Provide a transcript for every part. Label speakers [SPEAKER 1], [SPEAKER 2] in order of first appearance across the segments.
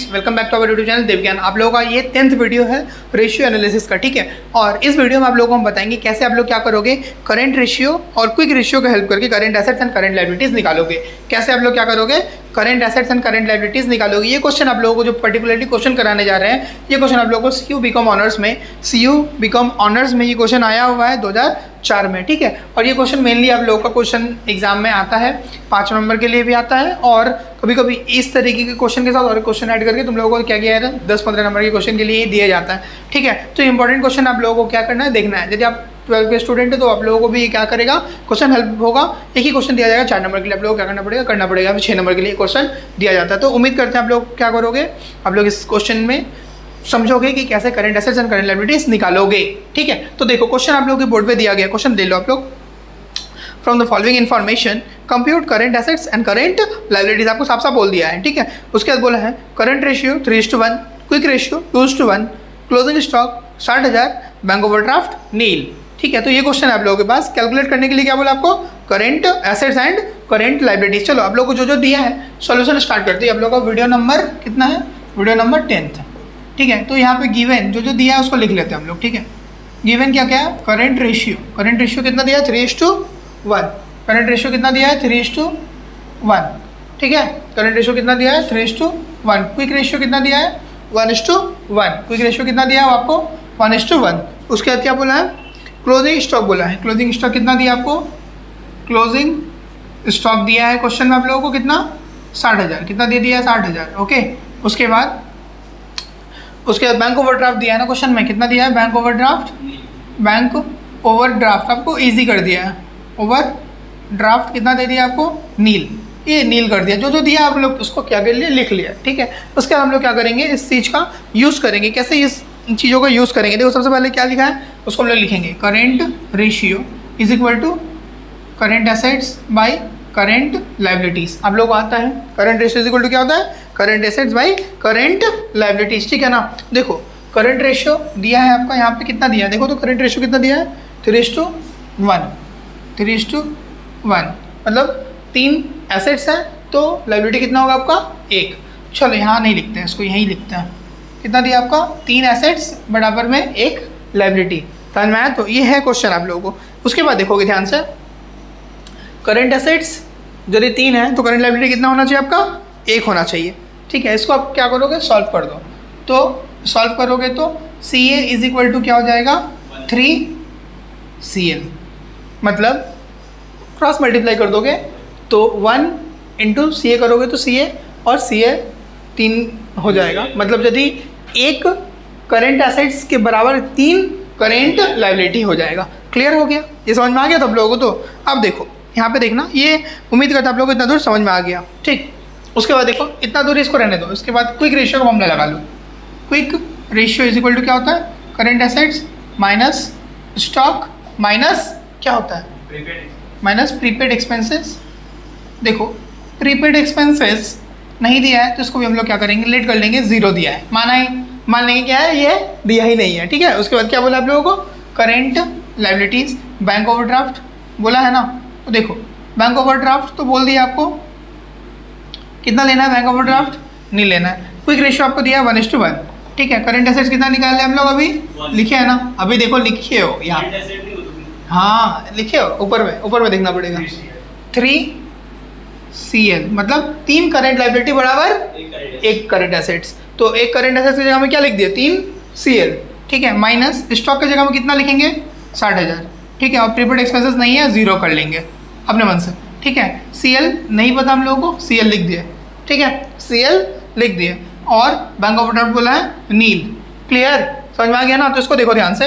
[SPEAKER 1] Friends, welcome back to our YouTube channel Devgyan. आप लोगों का ये 10th वीडियो है रेशियो एनालिसिस का, ठीक है। और इस वीडियो में आप लोगों को हम बताएंगे कैसे आप लोग क्या करोगे, करंट रेशियो और क्विक रेशियो का हेल्प करके current assets and current liabilities निकालोगे। कैसे आप लोग क्या करोगे, current assets and current liabilities निकालोगे। ये क्वेश्चन आप लोगों को जो पर्टिकुलरली क्वेश्चन कराने जा रहे हैं, ये क्वेश्चन आप लोगों को सीयू बीकॉम ऑनर्स में ये क्वेश्चन आया हुआ है 2004 में, ठीक है। और ये क्वेश्चन मेनली आप लोगों का क्वेश्चन एग्जाम में आता है, 5 नंबर के लिए भी आता है, और कभी कभी इस तरीके के क्वेश्चन के साथ और क्वेश्चन ऐड करके तुम लोगों को क्या किया है 10-15 नंबर के क्वेश्चन के लिए दिया जाता है, ठीक है। तो इंपॉर्टेंट क्वेश्चन आप लोगों को क्या करना है, देखना है। यदि आप 12 के स्टूडेंट है तो आप लोगों को भी क्या करेगा, क्वेश्चन हेल्प होगा। एक ही क्वेश्चन दिया जाएगा 4 नंबर के लिए, आप लोगों को क्या करना पड़ेगा, फिर 6 नंबर के लिए क्वेश्चन दिया जाता है। तो उम्मीद करते हैं आप लोग क्या करोगे, आप लोग इस क्वेश्चन में समझोगे कि कैसे current assets and current liabilities निकालोगे, ठीक है। तो देखो क्वेश्चन आप लोगों के बोर्ड पे दिया गया, क्वेश्चन दे लो आप लोग। From the following information compute current assets and current liabilities, आपको साफ साफ बोल दिया है, ठीक है। उसके बाद बोला है current ratio 3:1, quick ratio 2:1, closing stock 60,000, bank overdraft nil, ठीक है। तो ये क्वेश्चन है आप लोगों के पास। कैलकुलेट करने के लिए क्या बोला आपको, current assets and current liabilities. चलो आप लोगों को जो दिया है सॉल्यूशन स्टार्ट करते हैं। आप लोगों का वीडियो नंबर कितना है, वीडियो नंबर 10th, ठीक है। तो यहाँ पे गिवन जो दिया है उसको लिख लेते हैं हम लोग, ठीक है। गिवन क्या क्या है, करंट रेशियो कितना दिया है 3:1, करंट रेशियो कितना दिया है 3:1, ठीक है। करंट रेशियो कितना दिया है 3:1, क्विक रेशियो कितना दिया है 1:1, क्विक रेशियो कितना दिया है आपको 1:1। उसके बाद क्या बोला है, क्लोजिंग स्टॉक बोला है। क्लोजिंग स्टॉक कितना दिया आपको, क्लोजिंग स्टॉक दिया है क्वेश्चन में आप लोगों को कितना 60,000, कितना दे दिया है 60,000, ओके। उसके बाद बैंक ओवरड्राफ्ट दिया है ना क्वेश्चन में, कितना दिया है बैंक ओवरड्राफ्ट आपको ईजी कर दिया है। ओवरड्राफ्ट कितना दे दिया आपको, नील, ये नील कर दिया। जो दिया आप लोग उसको क्या कर लिया, लिख लिया, ठीक है। उसके बाद हम लोग क्या करेंगे, इस चीज़ का यूज़ करेंगे। कैसे इस चीज़ों का यूज़ करेंगे, देखो सबसे पहले क्या लिखा है उसको हम लोग लिखेंगे, current ratio is equal to current assets by current liabilities. आप लोग को आता है current ratio is equal to क्या होता है, current assets by current liabilities, ठीक है ना। देखो करंट रेशियो दिया है आपका, यहाँ पे कितना दिया है देखो, तो करंट रेशियो कितना दिया है 3:1, मतलब 3 एसेट्स हैं तो लायबिलिटी कितना होगा आपका 1। चलो यहाँ नहीं लिखते हैं, इसको यहीं लिखते हैं। कितना दिया आपका 3 एसेट्स बराबर में 1 लायबिलिटी, समझ में आया। तो ये है क्वेश्चन आप लोगों को। उसके बाद देखोगे ध्यान से, करंट एसेट्स यदि 3 है तो करंट लायबिलिटी कितना होना चाहिए आपका 1 होना चाहिए, ठीक है। इसको आप क्या करोगे, सॉल्व कर दो। तो सॉल्व करोगे तो CA इज इक्वल टू क्या हो जाएगा 3CL, मतलब क्रॉस मल्टीप्लाई कर दोगे तो 1 इंटू CA करोगे तो CA और CA 3 हो जाएगा। मतलब यदि 1 करंट एसेट्स के बराबर 3 करंट लायबिलिटी हो जाएगा। क्लियर हो गया, ये समझ में आ गया तो आप लोगों को। तो अब देखो यहाँ पे देखना, ये उम्मीद करता आप लोगों को इतना दूर समझ में आ गया, ठीक। उसके बाद देखो इतना दूर इसको रहने दो। उसके बाद क्विक रेशियो का फॉर्मूला लगा लो। Quick ratio is equal to क्या होता है, current assets minus stock minus क्या होता है, माइनस प्रीपेड एक्सपेंसेस। देखो प्रीपेड एक्सपेंसेस नहीं दिया है तो इसको भी हम लोग क्या करेंगे, लेट कर लेंगे, 0 दिया है, मान लेंगे क्या है, ये दिया ही नहीं है, ठीक है। उसके बाद क्या बोला आप लोगों को, करंट लायबिलिटीज़ बैंक ओवरड्राफ्ट बोला है ना। तो देखो बैंक ओवरड्राफ्ट तो बोल दिया आपको, कितना लेना है बैंक ओवरड्राफ्ट, नहीं लेना है। क्विक रेशियो आपको दिया है 1:1, ठीक है। करंट एसेट्स कितना निकाल लिया हम लोग, अभी लिखे है ना, अभी देखो लिखे हो यहाँ, हाँ लिखे हो, ऊपर में देखना पड़ेगा 3CL, मतलब 3 करंट लायबिलिटी बराबर 1 करंट एसेट्स। तो 1 करंट एसेट्स की जगह में क्या लिख दिया 3CL, ठीक है। माइनस स्टॉक की जगह में कितना लिखेंगे 60,000, ठीक है। और प्रीपेड एक्सपेंसेस नहीं है, 0 कर लेंगे अपने मन से, ठीक है। CL नहीं पता हम लोगों को, CL लिख दिए, ठीक है, CL लिख दिए। और बैंक ओवरड्राफ्ट बोला है नील। क्लियर, समझ में आ गया ना। तो इसको देखो ध्यान से,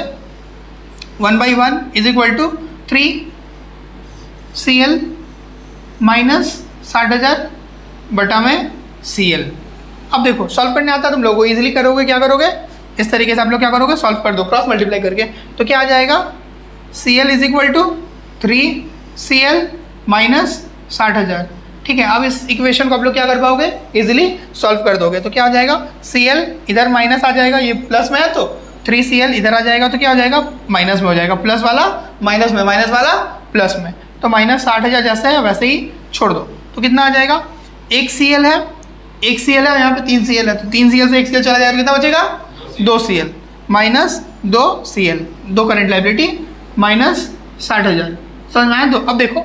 [SPEAKER 1] 1/1 is equal to 3CL minus 60,000 बटा में CL। अब देखो सॉल्व करने आता है तुम लोगों को, ईजिली करोगे, क्या करोगे इस तरीके से आप लोग क्या करोगे, सॉल्व कर दो क्रॉस मल्टीप्लाई करके। तो क्या आ जाएगा, CL is equal to 3CL minus 60,000, ठीक है। अब इस इक्वेशन को आप लोग क्या कर पाओगे, इजीली सॉल्व कर दोगे। तो क्या आ जाएगा, CL इधर माइनस आ जाएगा, ये प्लस में है तो 3CL इधर आ जाएगा तो क्या हो जाएगा, माइनस में हो जाएगा, प्लस वाला माइनस में, माइनस वाला प्लस में। तो माइनस 60,000 जैसे है वैसे ही छोड़ दो। तो कितना आ जाएगा, 1 CL है, एक CL है, यहाँ पे 3 CL है, तो 3 CL से 1 CL चला जाएगा, कितना बचेगा 2 CL minus 2 CL, 2 current liability minus 60,000। समझ में आया? तो अब देखो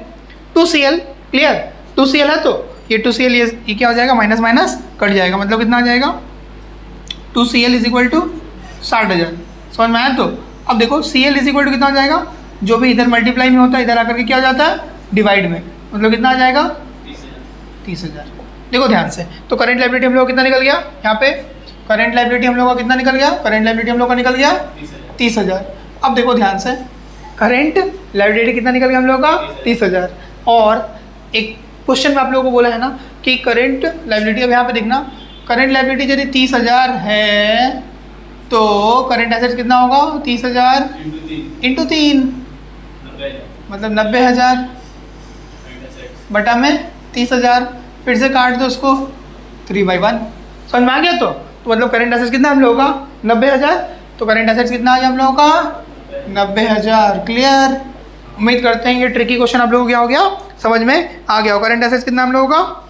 [SPEAKER 1] 2 CL क्लियर, 2 CL है तो ये 2 CL ये क्या हो जाएगा, माइनस माइनस कट जाएगा, मतलब कितना आ जाएगा 2 CL इज इक्वल टू 60,000। समझ में आया? तो अब देखो CL इज इक्वल टू कितना हो जाएगा, जो भी इधर मल्टीप्लाई में होता है इधर आकर के क्या हो जाता है डिवाइड में, मतलब कितना आ जाएगा 30,000। देखो ध्यान से, तो करंट लाइबिलिटी हम लोग कितना निकल गया, यहाँ पे करंट लाइबिलिटी हम लोग का कितना निकल गया, करंट लाइबिलिटी हम लोग का निकल गया 30,000। अब देखो ध्यान से, करंट लाइबिलिटी कितना निकल गया हम लोग का 30,000, और एक क्वेश्चन में आप लोगों को बोला है ना कि करंट लाइबिलिटी, अब यहाँ पे देखना करंट लाइबिलिटी यदि 30,000 है तो करंट एसेट्स कितना होगा 30,000 इंटू 3 मतलब 90,000 बटा में 30,000, फिर से काट दो उसको 3/1। समझ में आ गया? तो मतलब करंट एसेट्स कितना हम लोगों का 90,000, तो करंट एसेट्स कितना आ गया हम लोगों का 90,000। क्लियर? उम्मीद करते हैं ये ट्रिकी क्वेश्चन आप लोगों को क्या हो गया, समझ में आ गया हो। करंट एसेट्स कितना हम लोगों का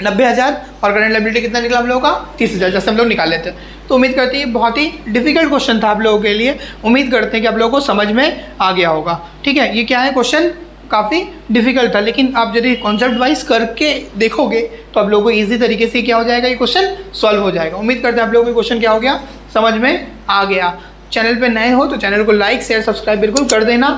[SPEAKER 1] 90,000 और करंट लायबिलिटी कितना निकला हम लोगों का 30,000, जैसे हम लोग निकाल लेते हैं। तो उम्मीद करते हैं ये बहुत ही डिफिकल्ट क्वेश्चन था आप लोगों के लिए, उम्मीद करते हैं कि आप लोगों को समझ में आ गया होगा। ठीक है, ये क्या है क्वेश्चन काफ़ी डिफिकल्ट था, लेकिन आप यदि कॉन्सेप्ट वाइज करके देखोगे तो आप लोगों को ईजी तरीके से क्या हो जाएगा, ये क्वेश्चन सॉल्व हो जाएगा। उम्मीद करते हैं आप लोगों को क्वेश्चन क्या हो गया, समझ में आ गया। चैनल पे नए हो तो चैनल को लाइक शेयर सब्सक्राइब बिल्कुल कर देना,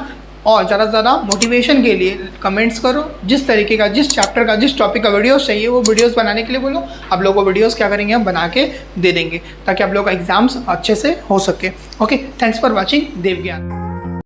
[SPEAKER 1] और ज़्यादा से ज़्यादा मोटिवेशन के लिए कमेंट्स करो, जिस तरीके का जिस चैप्टर का जिस टॉपिक का वीडियोस चाहिए वो वीडियोस बनाने के लिए बोलो, आप लोगों को वीडियोस क्या करेंगे हम बना के दे देंगे ताकि आप लोगों का एग्जाम्स अच्छे से हो सके। ओके, थैंक्स फॉर वाचिंग देव ज्ञान।